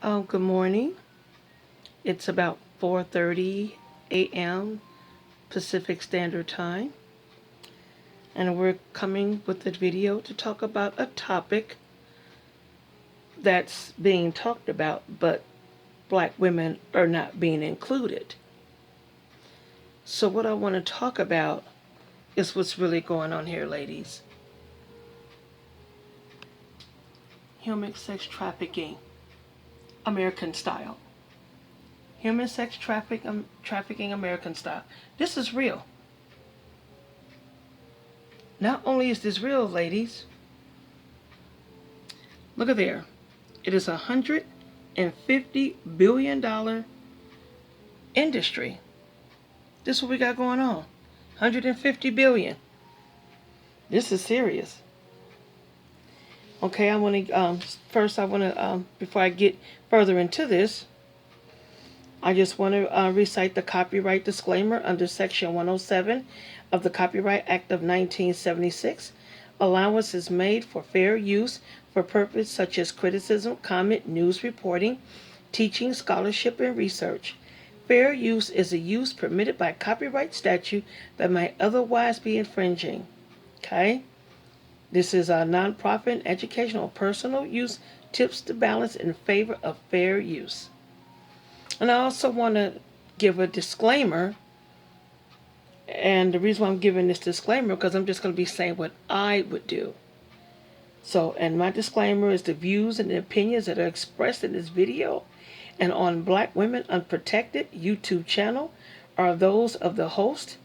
Good morning. It's about 4:30 a.m. Pacific Standard Time, and we're coming with a video to talk about a topic that's being talked about, but black women are not being included. So what I want to talk about is what's really going on here, ladies. Human sex trafficking, American style. Human sex trafficking American style. This is real. Not only is this real, ladies, look at there. It is $150 billion industry. This is what we got going on. 150 billion. This is serious. Okay, I want to first. I want to before I get further into this, I just want to recite the copyright disclaimer under Section 107 of the Copyright Act of 1976. Allowance is made for fair use for purposes such as criticism, comment, news reporting, teaching, scholarship, and research. Fair use is a use permitted by copyright statute that might otherwise be infringing. Okay? This is a nonprofit, educational, personal use tips to balance in favor of fair use. And I also want to give a disclaimer. And the reason why I'm giving this disclaimer because I'm just going to be saying what I would do. So, and my disclaimer is the views and the opinions that are expressed in this video and on Black Women Unprotected YouTube channel are those of the host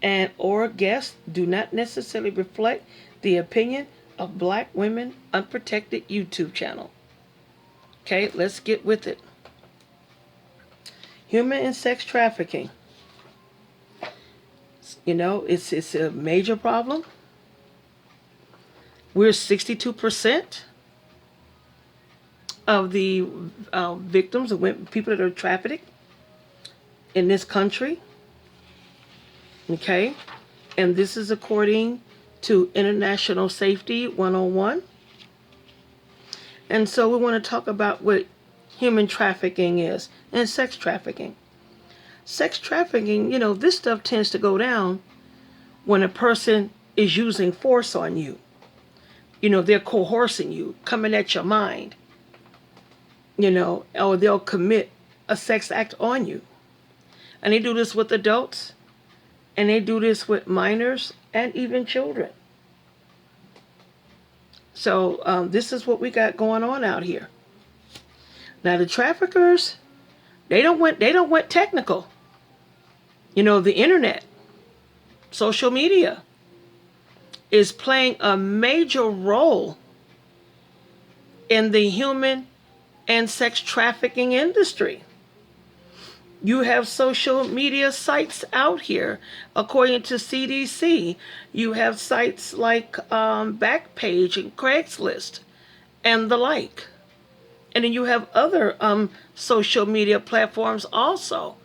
and or guests do not necessarily reflect the opinion of Black Women Unprotected YouTube channel. Okay, let's get with it. Human and sex trafficking. You know, it's a major problem. We're 62% of the victims of people that are trafficked in this country. Okay, and this is according to International Safety 101. And so we want to talk about what human trafficking is and sex trafficking. Sex trafficking, you know, this stuff tends to go down when a person is using force on you. You know, they're coercing you, coming at your mind, you know, or they'll commit a sex act on you. And they do this with adults, and they do this with minors and even children. So this is what we got going on out here. Now the traffickers, they don't went technical. You know, the internet, social media is playing a major role in the human and sex trafficking industry. You have social media sites out here, according to CDC. You have sites like Backpage and Craigslist and the like. And then you have other social media platforms also.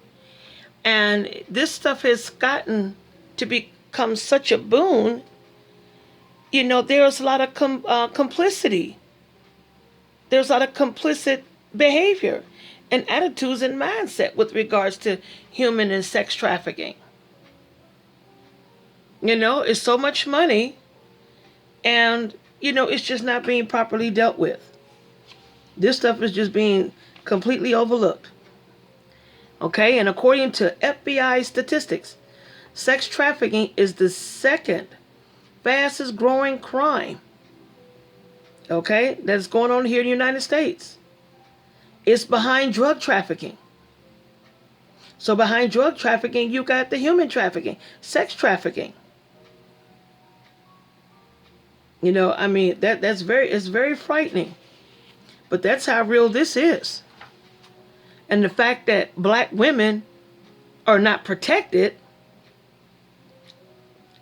And this stuff has gotten to become such a boon. You know, there's a lot of complicity. There's a lot of complicit behavior and attitudes and mindset with regards to human and sex trafficking. You know, it's so much money and, you know, it's just not being properly dealt with. This stuff is just being completely overlooked. Okay, and according to FBI statistics, sex trafficking is the second fastest growing crime. Okay, that's going on here in the United States. It's behind drug trafficking. So behind drug trafficking, you got the human trafficking, sex trafficking. You know, I mean, it's very frightening. But that's how real this is. And the fact that black women are not protected,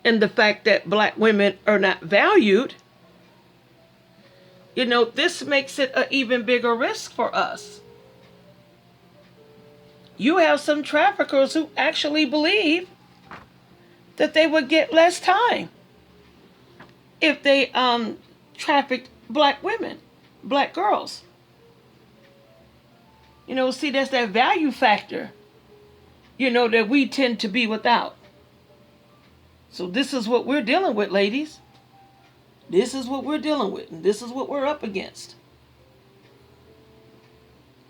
and the fact that black women are not valued, you know, this makes it an even bigger risk for us. You have some traffickers who actually believe that they would get less time if they trafficked black women, black girls. See, that's that value factor, that we tend to be without. So this is what we're dealing with, ladies. This is what we're dealing with, and this is what we're up against.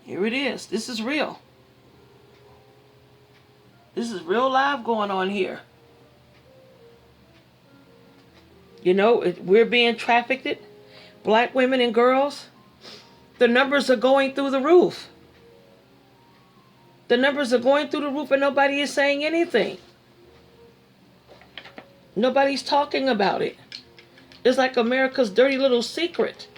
Here it is. This is real. This is real live going on here. We're being trafficked. Black women and girls, the numbers are going through the roof. The numbers are going through the roof and nobody is saying anything. Nobody's talking about it. It's like America's dirty little secret.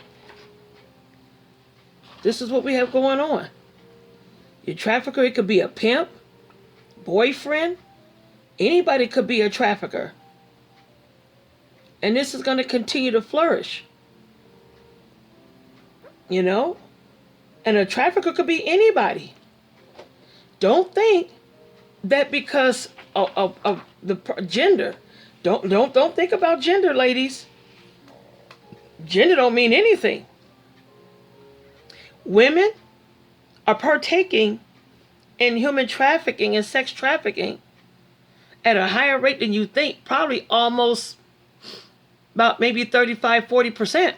This is what we have going on. Your trafficker, it could be a pimp, boyfriend. Anybody could be a trafficker. And this is going to continue to flourish. And a trafficker could be anybody. Don't think that because of the gender. Don't think about gender, ladies. Gender don't mean anything. Women are partaking in human trafficking and sex trafficking at a higher rate than you think. Probably almost about maybe 35-40%.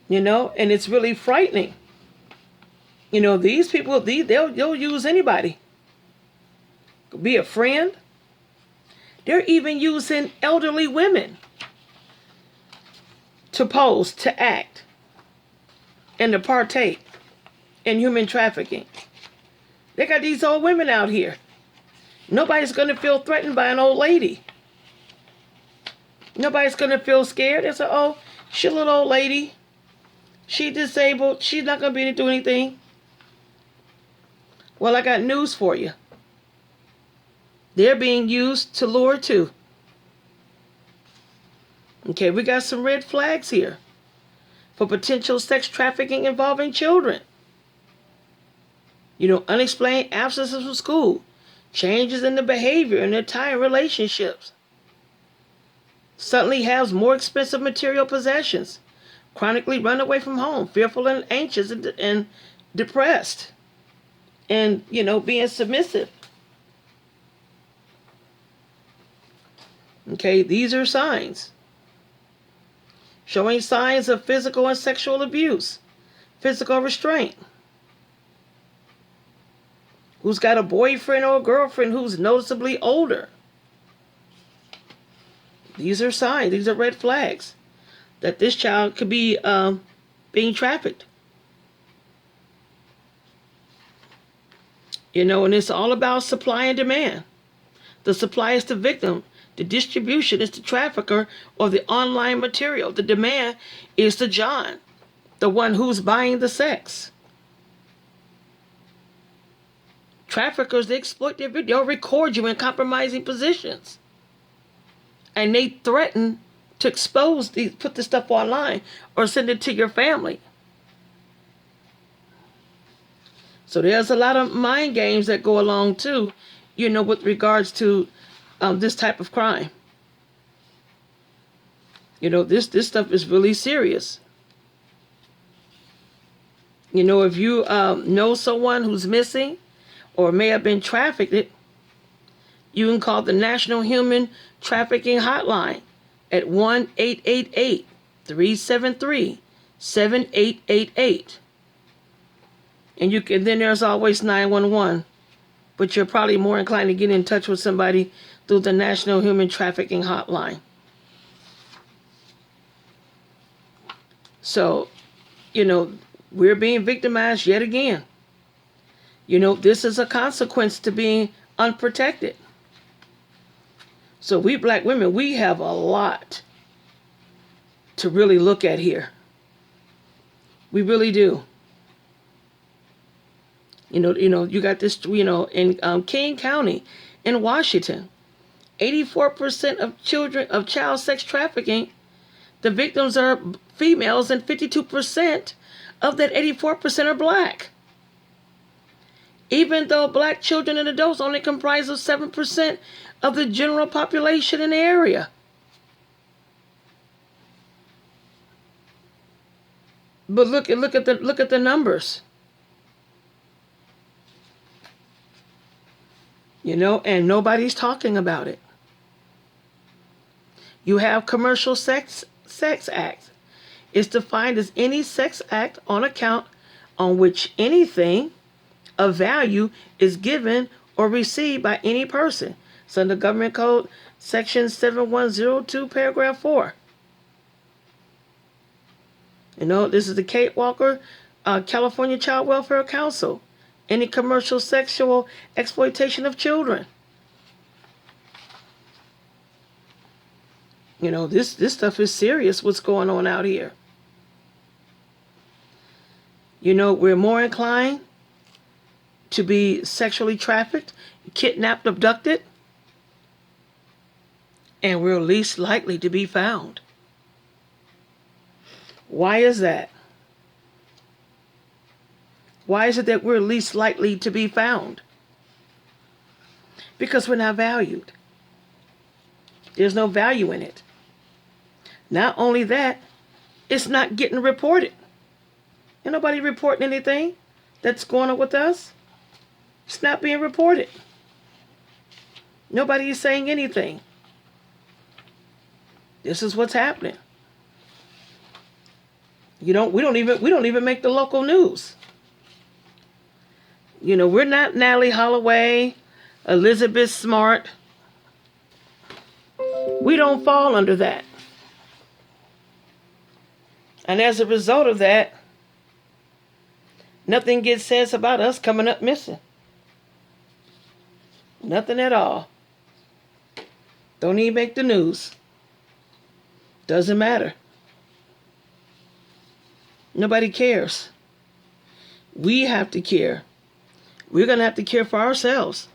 And it's really frightening. These people, they'll use anybody. Could be a friend. They're even using elderly women to pose, to act, and to partake in human trafficking. They got these old women out here. Nobody's going to feel threatened by an old lady. Nobody's going to feel scared. They say, oh, she's a little old lady. She's disabled. She's not going to be able to do anything. Well, I got news for you. They're being used to lure too. Okay, we got some red flags here for potential sex trafficking involving children. Unexplained absences from school, changes in the behavior and their time relationships. Suddenly has more expensive material possessions, chronically run away from home, fearful and anxious and depressed, and, being submissive. Okay, these are signs. Showing signs of physical and sexual abuse, physical restraint. Who's got a boyfriend or a girlfriend who's noticeably older. These are signs, these are red flags that this child could be being trafficked. And it's all about supply and demand. The supply is the victim. The distribution is the trafficker or the online material. The demand is the John, the one who's buying the sex. Traffickers, they exploit their video. They'll record you in compromising positions. And they threaten to expose put this stuff online or send it to your family. So there's a lot of mind games that go along too, with regards to this type of crime. This stuff is really serious. If you know someone who's missing or may have been trafficked, you can call the National Human Trafficking Hotline at 1-888-373-7888. And then there's always 911. But you're probably more inclined to get in touch with somebody through the National Human Trafficking Hotline. So, we're being victimized yet again. This is a consequence to being unprotected. So we black women, we have a lot to really look at here. We really do. You got this, in King County in Washington, 84% of child sex trafficking, the victims are females, and 52% of that 84% are black. Even though black children and adults only comprise of 7% of the general population in the area. But look at the numbers. And nobody's talking about it. You have commercial sex acts. It's defined as any sex act on account on which anything of value is given or received by any person. It's under Government Code Section 7102, Paragraph 4. This is the Kate Walker, California Child Welfare Council. Any commercial sexual exploitation of children. This stuff is serious, what's going on out here. We're more inclined to be sexually trafficked, kidnapped, abducted, and we're least likely to be found. Why is that? Why is it that we're least likely to be found? Because we're not valued. There's no value in it. Not only that, it's not getting reported. Ain't nobody reporting anything that's going on with us. It's not being reported. Nobody is saying anything. This is what's happening. We don't even make the local news. We're not Natalie Holloway, Elizabeth Smart. We don't fall under that. And as a result of that, nothing gets said about us coming up missing. Nothing at all. Don't even make the news. Doesn't matter. Nobody cares. We have to care. We're going to have to care for ourselves.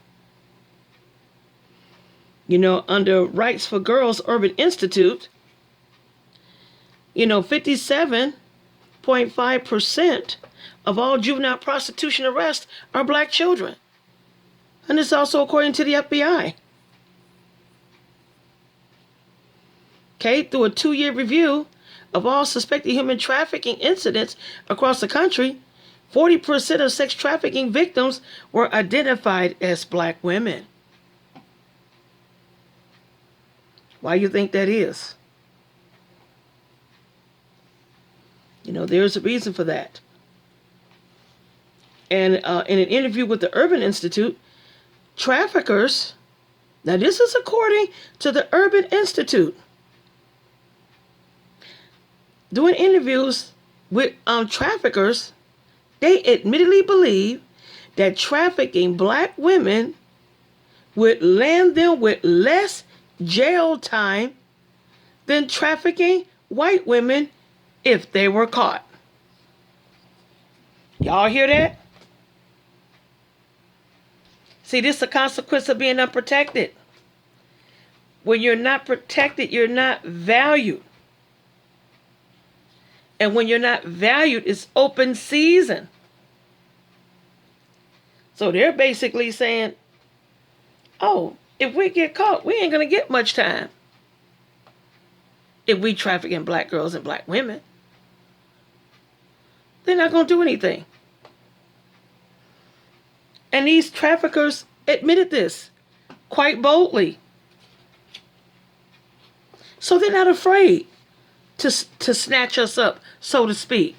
Under Rights for Girls Urban Institute, 57.5% of all juvenile prostitution arrests are black children. And it's also according to the FBI. Okay, through a 2-year review of all suspected human trafficking incidents across the country, 40% of sex trafficking victims were identified as black women. Why do you think that is? There's a reason for that. And in an interview with the Urban Institute, traffickers, now this is according to the Urban Institute, doing interviews with traffickers, they admittedly believe that trafficking black women would land them with less jail time than trafficking white women if they were caught. Y'all hear that? See, this is the consequence of being unprotected. When you're not protected, you're not valued. And when you're not valued, it's open season. So they're basically saying, oh, if we get caught, we ain't going to get much time. If we traffic black girls and black women, they're not going to do anything. And these traffickers admitted this quite boldly. So they're not afraid to snatch us up, so to speak.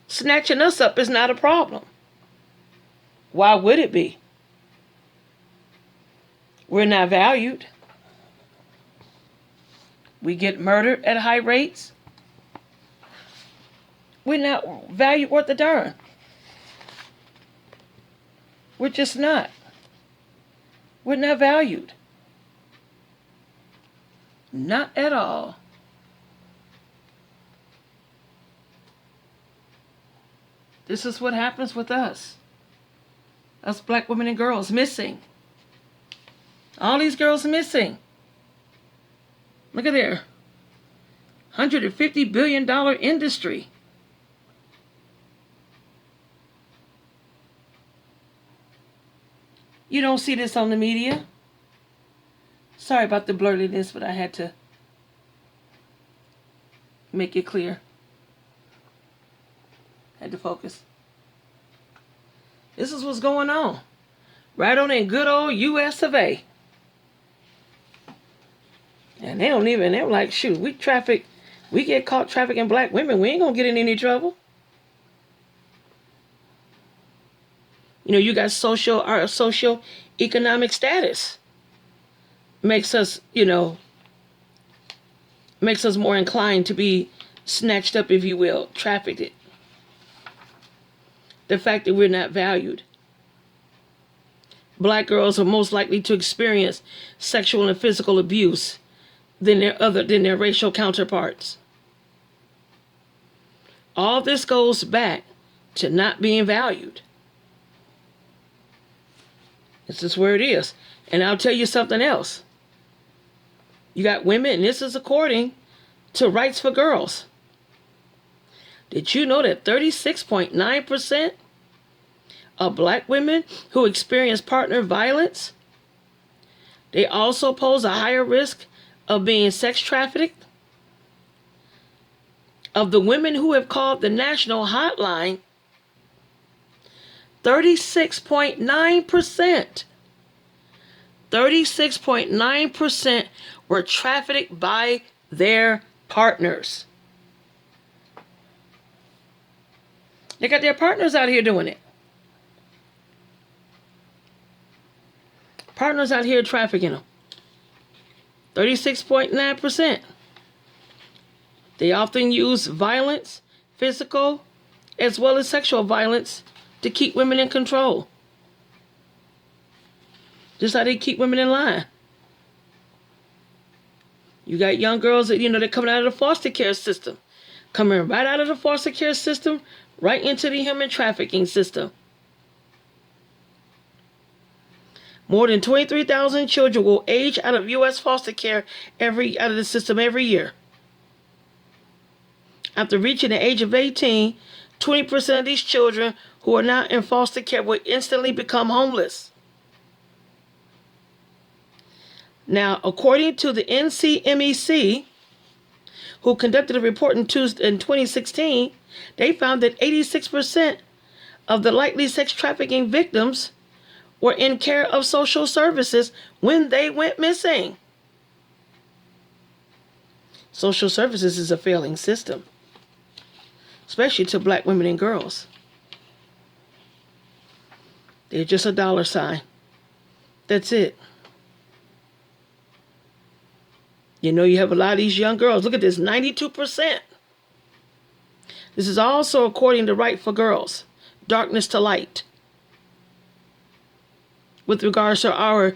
Snatching us up is not a problem. Why would it be? We're not valued. We get murdered at high rates. We're not valued worth a darn. We're just not. We're not valued. Not at all. This is what happens with us. Us black women and girls missing. All these girls missing. Look at there. $150 billion industry. You don't see this on the media. Sorry about the blurtiness, but I had to make it clear. Had to focus. This is what's going on. Right on in good old US of A. And they're like, shoot, we get caught trafficking black women, we ain't gonna get in any trouble. You got our social economic status makes us more inclined to be snatched up, if you will, trafficked. It. The fact that we're not valued. Black girls are most likely to experience sexual and physical abuse than their racial counterparts. All this goes back to not being valued. This is where it is. And I'll tell you something else. You got women, and this is according to Rights for Girls. Did you know that 36.9% of black women who experience partner violence, they also pose a higher risk of being sex trafficked? Of the women who have called the national hotline, 36.9% were trafficked by their partners. They got their partners out here doing it. Partners out here trafficking them. 36.9%. They often use violence, physical, as well as sexual violence to keep women in control. Just how they keep women in line. You got young girls that, they're coming out of the foster care system. Coming right out of the foster care system, right into the human trafficking system. More than 23,000 children will age out of U.S. foster care out of the system every year. After reaching the age of 18, 20% of these children who are now in foster care will instantly become homeless. Now, according to the NCMEC, who conducted a report in 2016, they found that 86% of the likely sex trafficking victims were in care of social services when they went missing. Social services is a failing system, especially to black women and girls. They're just a dollar sign. That's it. You have a lot of these young girls. Look at this, 92%. This is also according to Right for Girls, Darkness to Light, with regards to our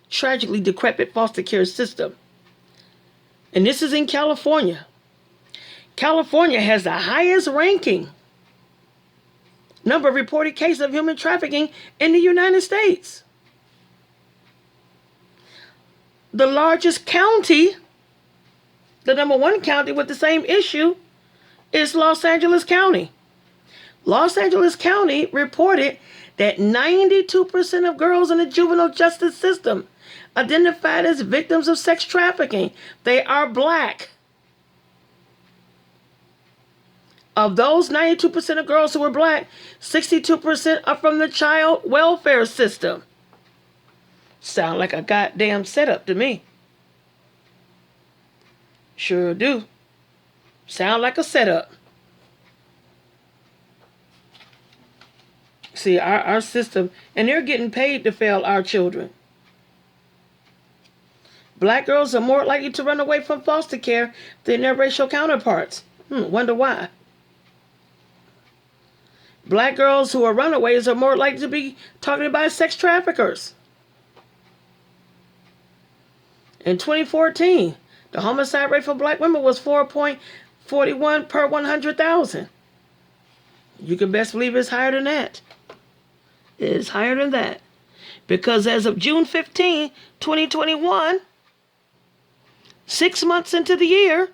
tragically decrepit foster care system. And this is in California. California has the highest ranking number of reported cases of human trafficking in the United States. The largest county, the number one county with the same issue, is Los Angeles County. Los Angeles County reported that 92% of girls in the juvenile justice system identified as victims of sex trafficking, they are black. Of those 92% of girls who were black, 62% are from the child welfare system. Sound like a goddamn setup to me. Sure do. Sound like a setup. See, our system, and they're getting paid to fail our children. Black girls are more likely to run away from foster care than their racial counterparts. Wonder why. Black girls who are runaways are more likely to be targeted by sex traffickers. In 2014, the homicide rate for black women was 4.41 per 100,000. You can best believe it's higher than that. It is higher than that. Because as of June 15, 2021, 6 months into the year,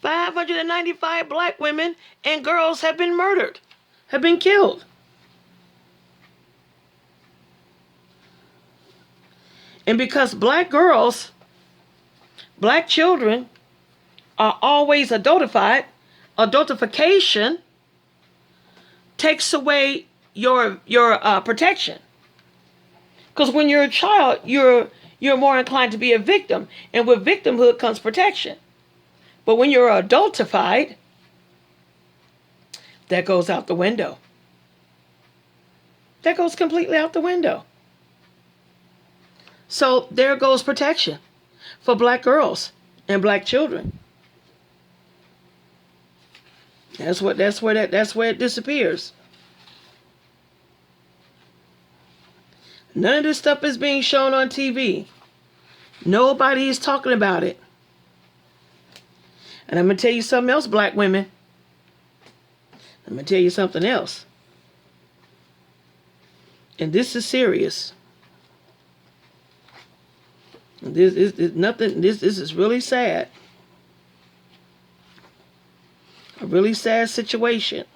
595 black women and girls have been murdered, have been killed. And because black girls, black children are always adultified, Adultification takes away your protection. Because when you're a child, you're more inclined to be a victim, and with victimhood comes protection. But when you're adultified, that goes out the window. That goes completely out the window. So there goes protection for black girls and black children. That's where it disappears. None of this stuff is being shown on TV. Nobody is talking about it. And I'm going to tell you something else, black women. I'm going to tell you something else. And this is serious. This is nothing. This is really sad. A really sad situation.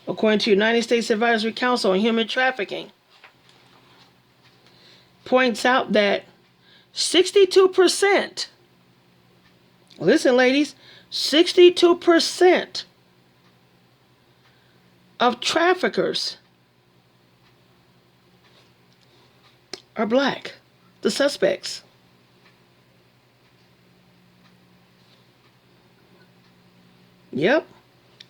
According to United States Advisory Council on Human Trafficking, points out that 62%, listen ladies, 62% of traffickers are black, the suspects. Yep.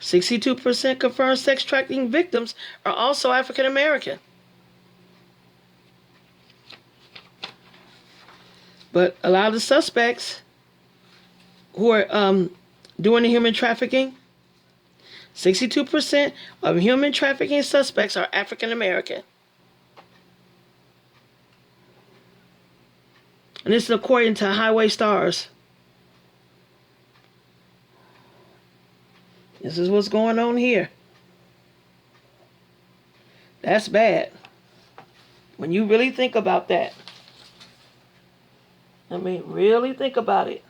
62% confirmed sex trafficking victims are also African American. But a lot of the suspects who are doing the human trafficking, 62% of human trafficking suspects are African American. And this is according to Highway Stars. This is what's going on here. That's bad. When you really think about that. I mean, really think about it.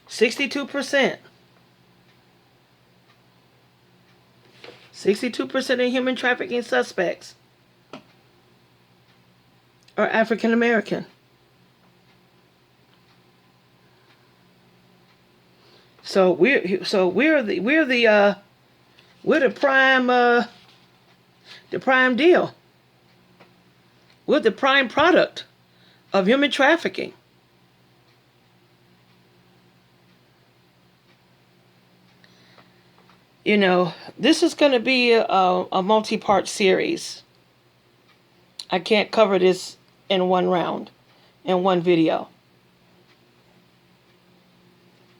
62%. 62% of human trafficking suspects are African American. So we're the prime deal. We're the prime product of human trafficking. You know, this is going to be a multi-part series. I can't cover this in one round, in one video.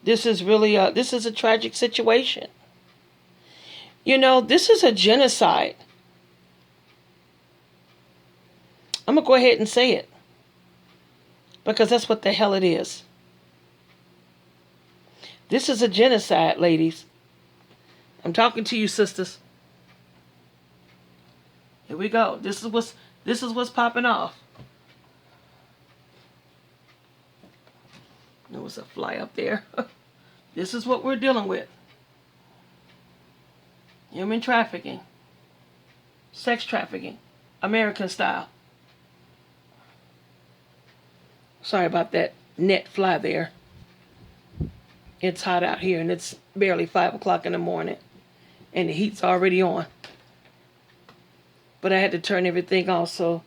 This is really this is a tragic situation. You know, this is a genocide. I'm going to go ahead and say it. Because that's what the hell it is. This is a genocide, ladies. I'm talking to you, sisters. Here we go. This is what's popping off. There was a fly up there. This is what we're dealing with. Human trafficking. Sex trafficking. American style. Sorry about that net fly there. It's hot out here and it's barely 5 o'clock in the morning. And the heat's already on. But I had to turn everything off so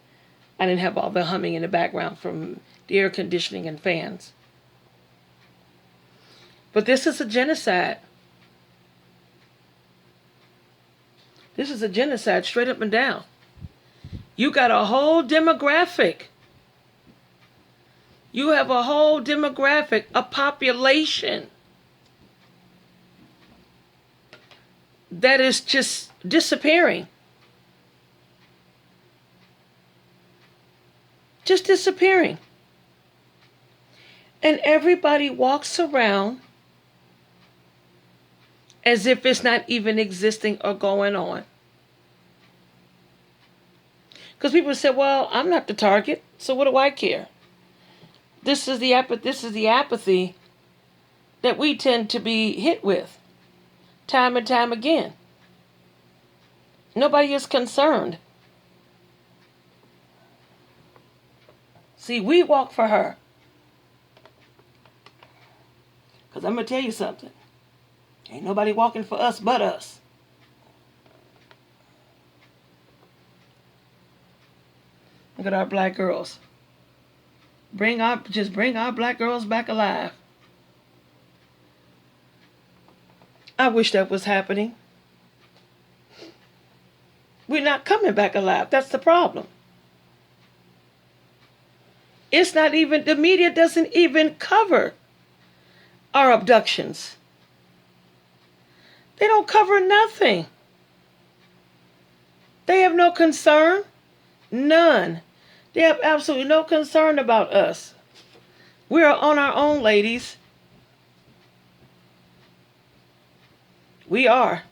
I didn't have all the humming in the background from the air conditioning and fans. But this is a genocide. This is a genocide straight up and down. You got a whole demographic. You have a whole demographic, a population that is just disappearing. Just disappearing. And everybody walks around as if it's not even existing or going on. Because people say, well, I'm not the target, so what do I care? This is the apathy that we tend to be hit with time and time again. Nobody is concerned. See, we walk for her. Because I'm going to tell you something. Ain't nobody walking for us but us. Look at our black girls. Just bring our black girls back alive. I wish that was happening. We're not coming back alive. That's the problem. It's not even, the media doesn't even cover our abductions. They don't cover nothing. They have no concern. None. They have absolutely no concern about us. We are on our own, ladies. We are.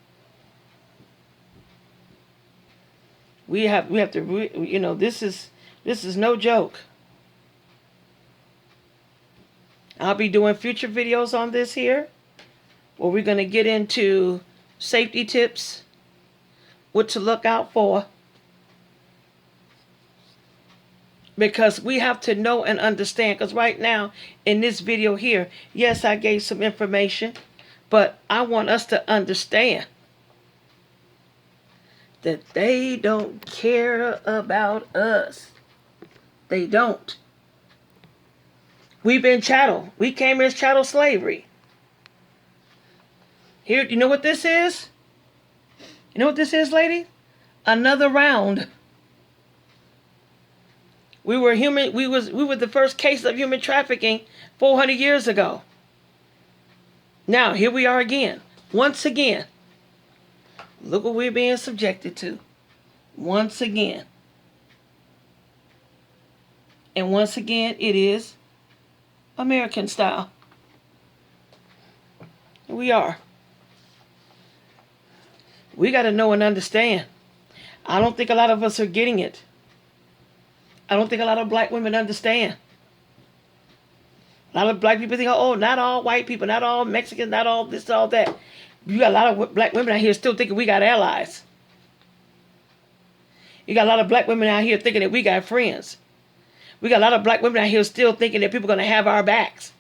We have to, this is no joke. I'll be doing future videos on this here, where we're going to get into safety tips, what to look out for, because we have to know and understand. Because right now, in this video here, yes, I gave some information, but I want us to understand that they don't care about us. They don't. We've been chattel. We came as chattel slavery. Here, you know what this is? You know what this is, lady? Another round. We were the first case of human trafficking 400 years ago. Now, here we are again. Once again. Look what we're being subjected to. Once again. And once again, it is American style. We are. We got to know and understand. I don't think a lot of us are getting it. I don't think a lot of black women understand. A lot of black people think, oh, not all white people, not all Mexicans, not all this, all that. You got a lot of black women out here still thinking we got allies. You got a lot of black women out here thinking that we got friends. We got a lot of black women out here still thinking that people are going to have our backs.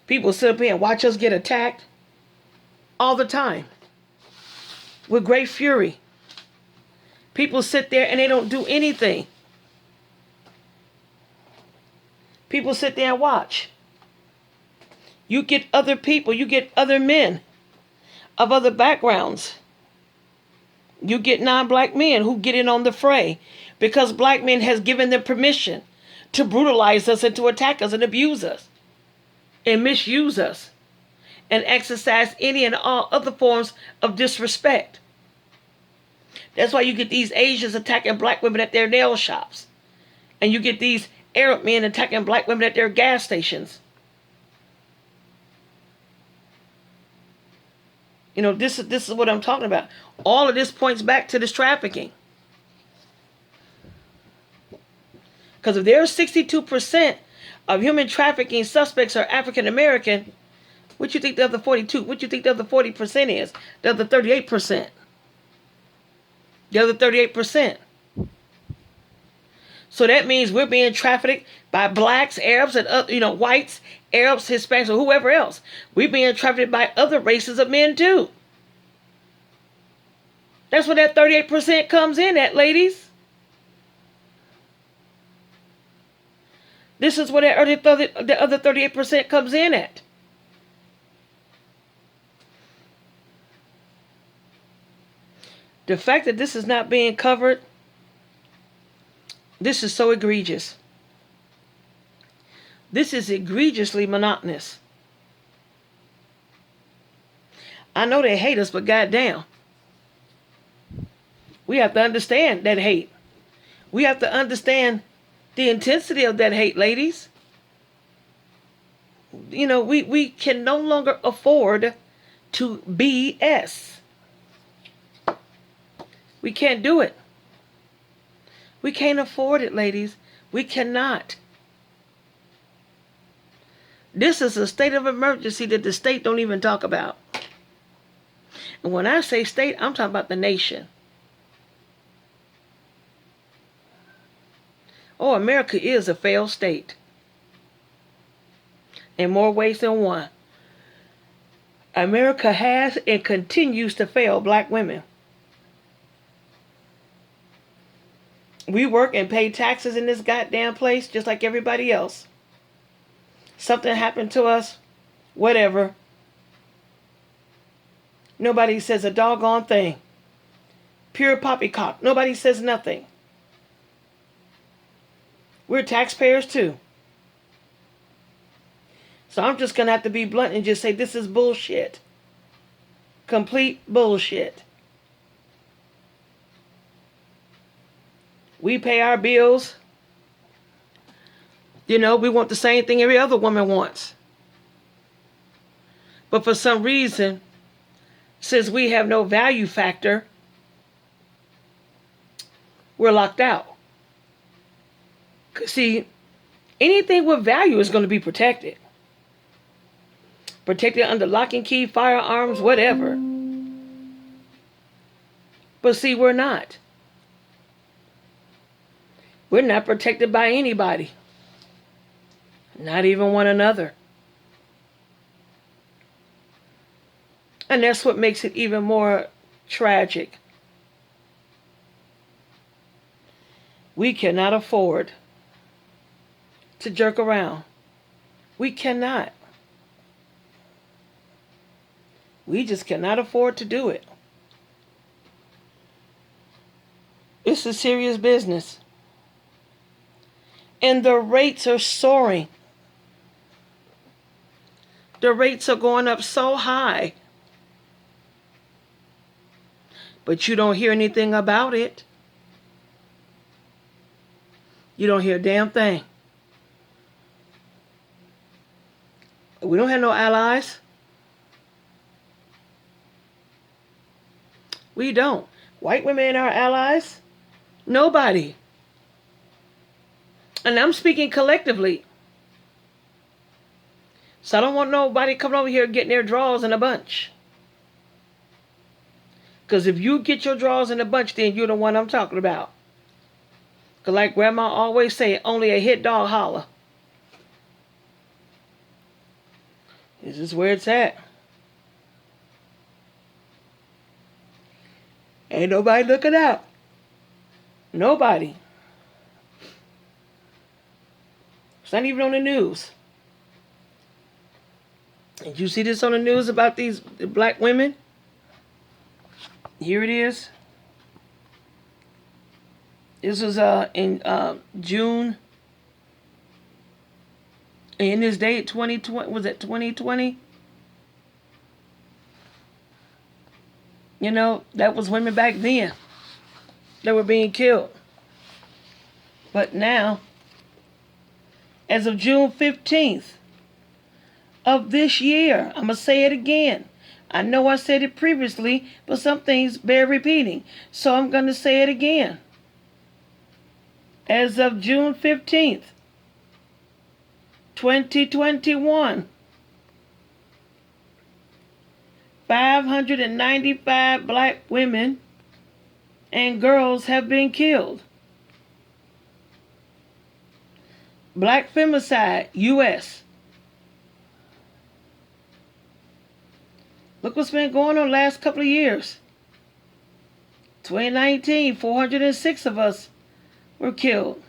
People sit up here and watch us get attacked all the time with great fury. People sit there and they don't do anything. People sit there and watch. You get other people, you get other men of other backgrounds. You get non-black men who get in on the fray because black men has given them permission to brutalize us and to attack us and abuse us and misuse us and exercise any and all other forms of disrespect. That's why you get these Asians attacking black women at their nail shops. And you get these Arab men attacking black women at their gas stations. This is what I'm talking about. All of this points back to this trafficking. Because if there's 62% of human trafficking suspects are African American, what you think the other 42? What you think the other 40% is? The other 38%. The other 38%. So that means we're being trafficked by blacks, Arabs, and whites, Arabs, Hispanics, or whoever else. We're being trafficked by other races of men too. That's where that 38% comes in at, ladies. This is where the other 38% comes in at. The fact that this is not being covered, this is so egregious. This is egregiously monotonous. I know they hate us, but goddamn, we have to understand that hate. We have to understand the intensity of that hate, ladies. We can no longer afford to BS. We can't do it. We can't afford it, ladies. We cannot. This is a state of emergency that the state don't even talk about. And when I say state, I'm talking about the nation. Oh, America is a failed state. In more ways than one. America has and continues to fail black women. We work and pay taxes in this goddamn place just like everybody else. Something happened to us, whatever. Nobody says a doggone thing. Pure poppycock. Nobody says nothing. We're taxpayers too. So I'm just going to have to be blunt and just say this is bullshit. Complete bullshit. We pay our bills. You know, we want the same thing every other woman wants. But for some reason, since we have no value factor, we're locked out. See, anything with value is going to be protected. Protected under lock and key, firearms, whatever. But see, we're not. We're not protected by anybody. Not even one another. And that's what makes it even more tragic. We cannot afford to jerk around. We cannot. We just cannot afford to do it. It's a serious business. And the rates are soaring. The rates are going up so high. But you don't hear anything about it. You don't hear a damn thing. We don't have no allies. We don't. White women ain't our allies. Nobody. And I'm speaking collectively. So I don't want nobody coming over here getting their draws in a bunch. Because if you get your draws in a bunch, then you're the one I'm talking about. Because like Grandma always say, only a hit dog holler. This is where it's at. Ain't nobody looking out. Nobody. It's not even on the news. Did you see this on the news about these black women? Here it is. This was in June. In this date, 2020, was it 2020? You know, that was women back then that were being killed. But now, as of June 15th of this year, I'm going to say it again. I know I said it previously, but some things bear repeating. So I'm going to say it again. As of June 15th, 2021, 595 black women and girls have been killed. Black femicide, U.S. Look what's been going on the last couple of years. 2019, 406 of us were killed.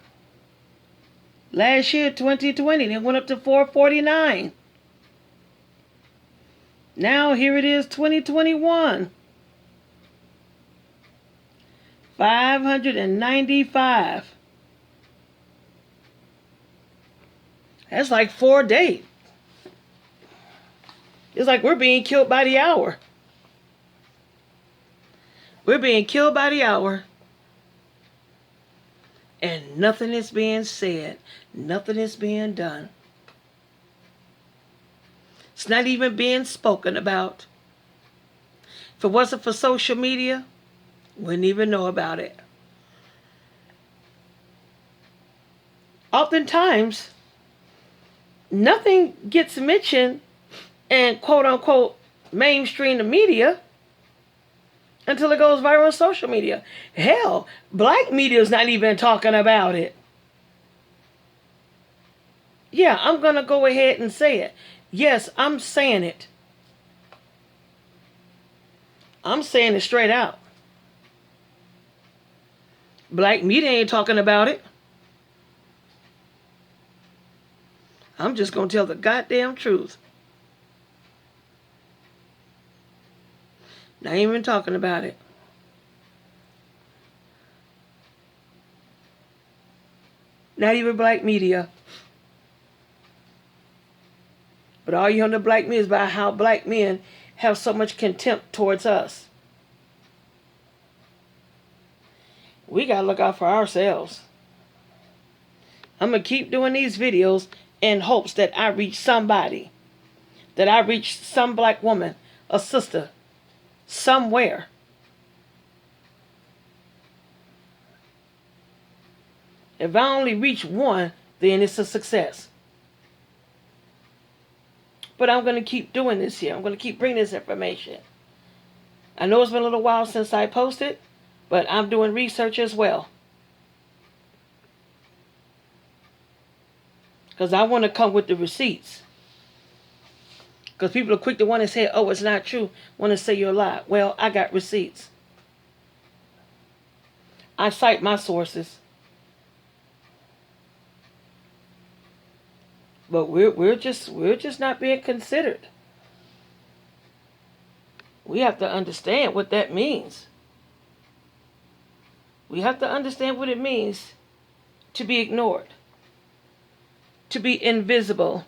Last year, 2020, they went up to 449. Now, here it is, 2021. 595. That's like 4 a day. It's like we're being killed by the hour. We're being killed by the hour. And nothing is being said. Nothing is being done. It's not even being spoken about. If it wasn't for social media, wouldn't even know about it. Oftentimes, nothing gets mentioned in quote-unquote mainstream the media until it goes viral on social media. Hell, black media is not even talking about it. Yeah, I'm going to go ahead and say it. Yes, I'm saying it. I'm saying it straight out. Black media ain't talking about it. I'm just going to tell the goddamn truth. Not even talking about it. Not even black media. But all you on the black media is about how black men have so much contempt towards us. We got to look out for ourselves. I'm going to keep doing these videos in hopes that I reach somebody. That I reach some black woman, a sister, somewhere. If I only reach one, then it's a success. But I'm going to keep doing this here. I'm going to keep bringing this information. I know it's been a little while since I posted, but I'm doing research as well. Because I want to come with the receipts. Because people are quick to want to say, oh, it's not true. Want to say you're a lie. Well, I got receipts. I cite my sources. But we're just not being considered. We have to understand what that means. We have to understand what it means to be ignored, to be invisible.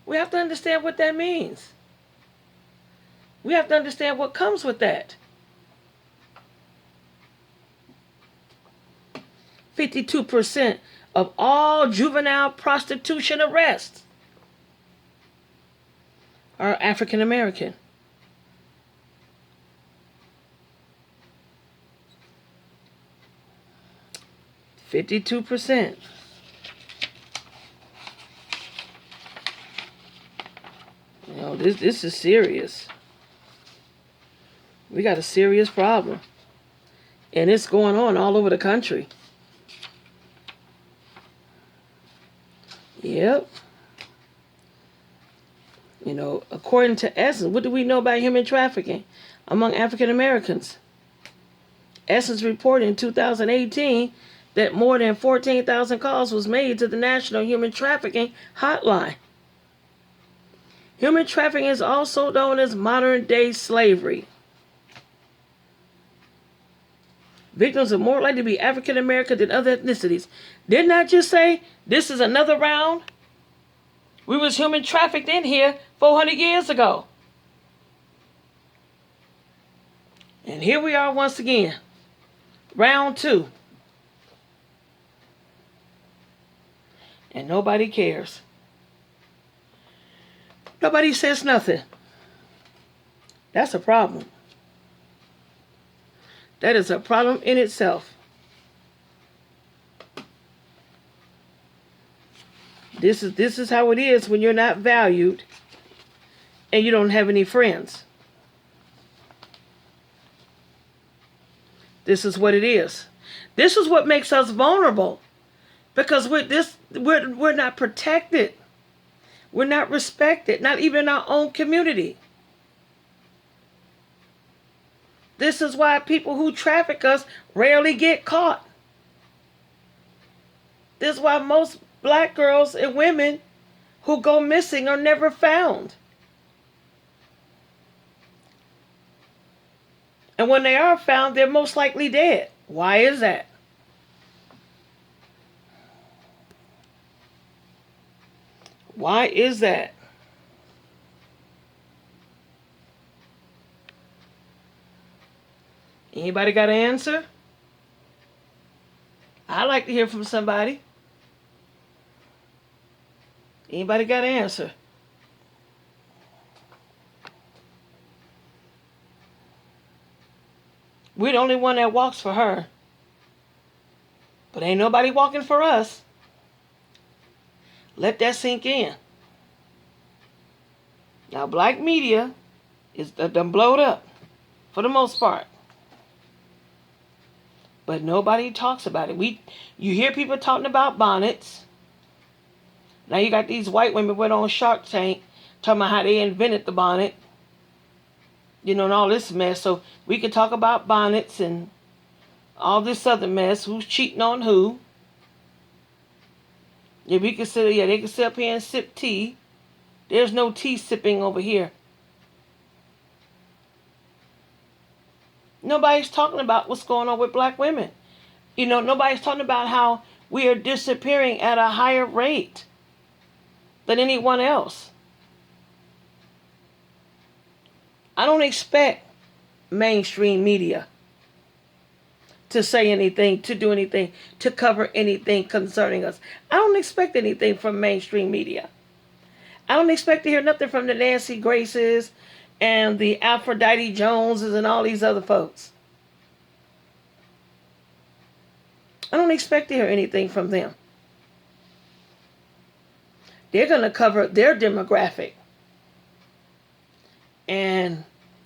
We have to understand what that means. We have to understand what comes with that. 52% of all juvenile prostitution arrests are African American. %52. You know, this is serious. We got a serious problem. And it's going on all over the country. Yep. You know, according to Essence, what do we know about human trafficking among African Americans? Essence reported in 2018 that more than 14,000 calls was made to the National Human Trafficking Hotline. Human trafficking is also known as modern-day slavery. Victims are more likely to be African American than other ethnicities. Didn't I just say this is another round? We was human trafficked in here 400 years ago. And here we are once again. Round 2. And nobody cares. Nobody says nothing. That's a problem. That is a problem in itself. This is how it is when you're not valued and you don't have any friends. This is what it is. This is what makes us vulnerable, because we're not protected. We're not respected, not even in our own community. This is why people who traffic us rarely get caught. This is why most black girls and women who go missing are never found. And when they are found, they're most likely dead. Why is that? Why is that? Anybody got an answer? I'd like to hear from somebody. Anybody got an answer? We're the only one that walks for her. But ain't nobody walking for us. Let that sink in. Now, black media is done blowed up for the most part. But nobody talks about it. You hear people talking about bonnets. Now you got these white women went on Shark Tank talking about how they invented the bonnet. And all this mess. So we could talk about bonnets and all this other mess. Who's cheating on who? Yeah, we could sit. Yeah, they could sit up here and sip tea. There's no tea sipping over here. Nobody's talking about what's going on with black women. Nobody's talking about how we are disappearing at a higher rate than anyone else. I don't expect mainstream media to say anything, to do anything, to cover anything concerning us. I don't expect anything from mainstream media. I don't expect to hear nothing from the Nancy Graces and the Aphrodite Joneses and all these other folks. I don't expect to hear anything from them. They're going to cover their demographic. And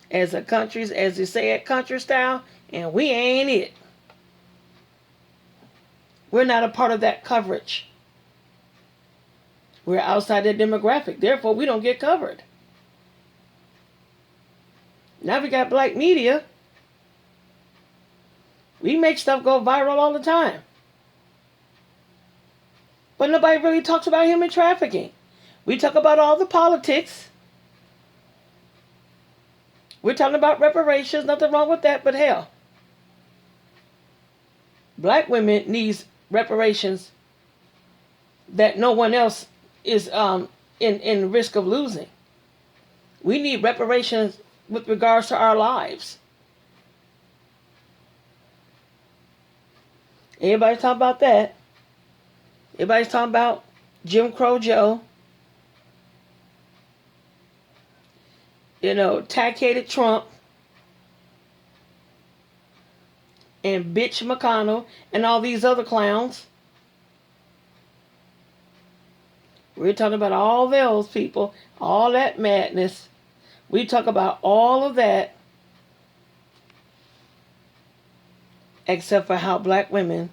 as a country, as they say at country style, and we ain't it. We're not a part of that coverage. We're outside that demographic. Therefore, we don't get covered. Now we got black media. We make stuff go viral all the time. But nobody really talks about human trafficking. We talk about all the politics. We're talking about reparations. Nothing wrong with that, but hell. Black women needs reparations that no one else is in risk of losing. We need reparations with regards to our lives. Everybody's talking about that. Everybody's talking about Jim Crow Joe. Tack-headed Trump. And bitch McConnell and all these other clowns. We're talking about all those people, all that madness. We talk about all of that, except for how black women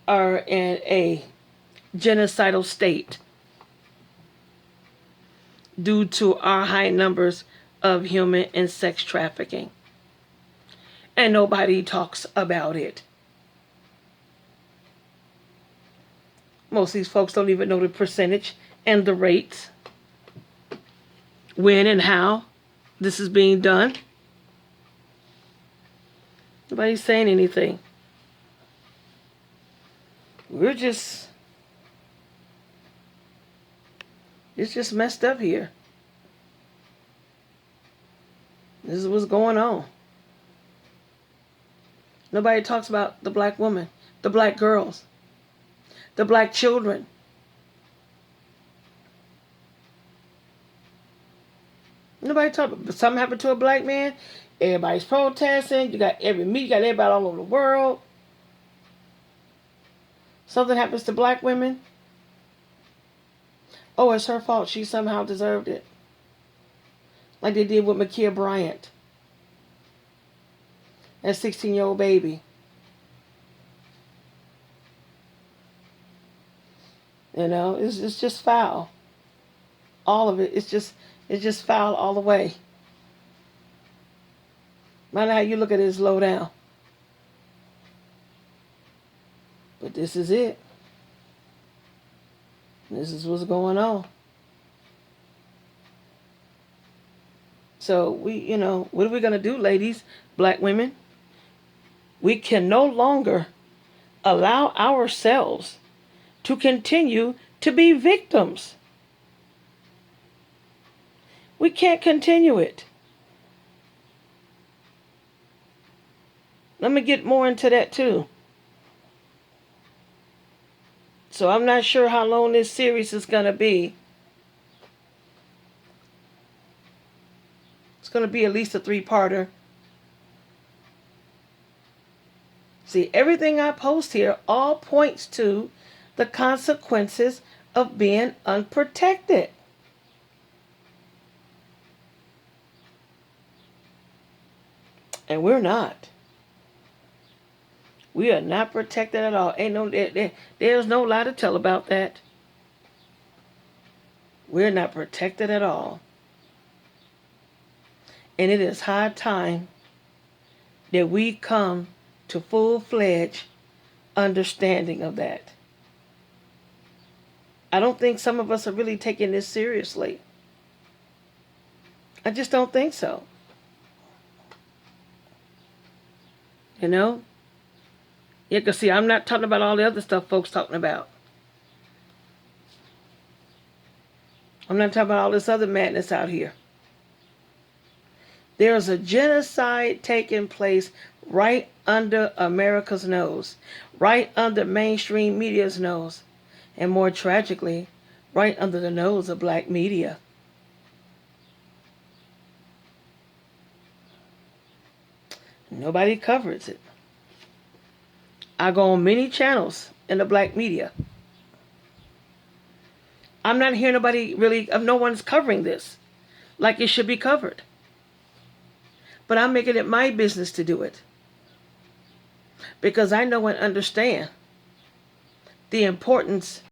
are in a genocidal state due to our high numbers of human and sex trafficking. And nobody talks about it. Most of these folks don't even know the percentage and the rates, when and how this is being done. Nobody's saying anything. It's just messed up here. This is what's going on. Nobody talks about the black woman, the black girls, the black children. Nobody talks about something happened to a black man. Everybody's protesting. You got everybody all over the world. Something happens to black women. Oh, it's her fault. She somehow deserved it. Like they did with Ma'Khia Bryant. That 16-year-old baby. It's just foul. All of it. It's just foul all the way. No matter how you look at it, it's low down. But this is it. This is what's going on. So what are we going to do, ladies, black women? We can no longer allow ourselves to continue to be victims. We can't continue it. Let me get more into that too. So I'm not sure how long this series is going to be. It's going to be at least a 3-parter. See, everything I post here all points to the consequences of being unprotected. And we're not. We are not protected at all. There's no lie to tell about that. We're not protected at all. And it is high time that we come to full-fledged understanding of that. I don't think some of us are really taking this seriously. I just don't think so. You know? Yeah, because see, I'm not talking about all the other stuff folks talking about. I'm not talking about all this other madness out here. There's a genocide taking place right under America's nose, right under mainstream media's nose, and more tragically, right under the nose of black media. Nobody covers it. I go on many channels in the black media. I'm not hearing nobody really, no one's covering this like it should be covered. But I'm making it my business to do it. Because I know and understand the importance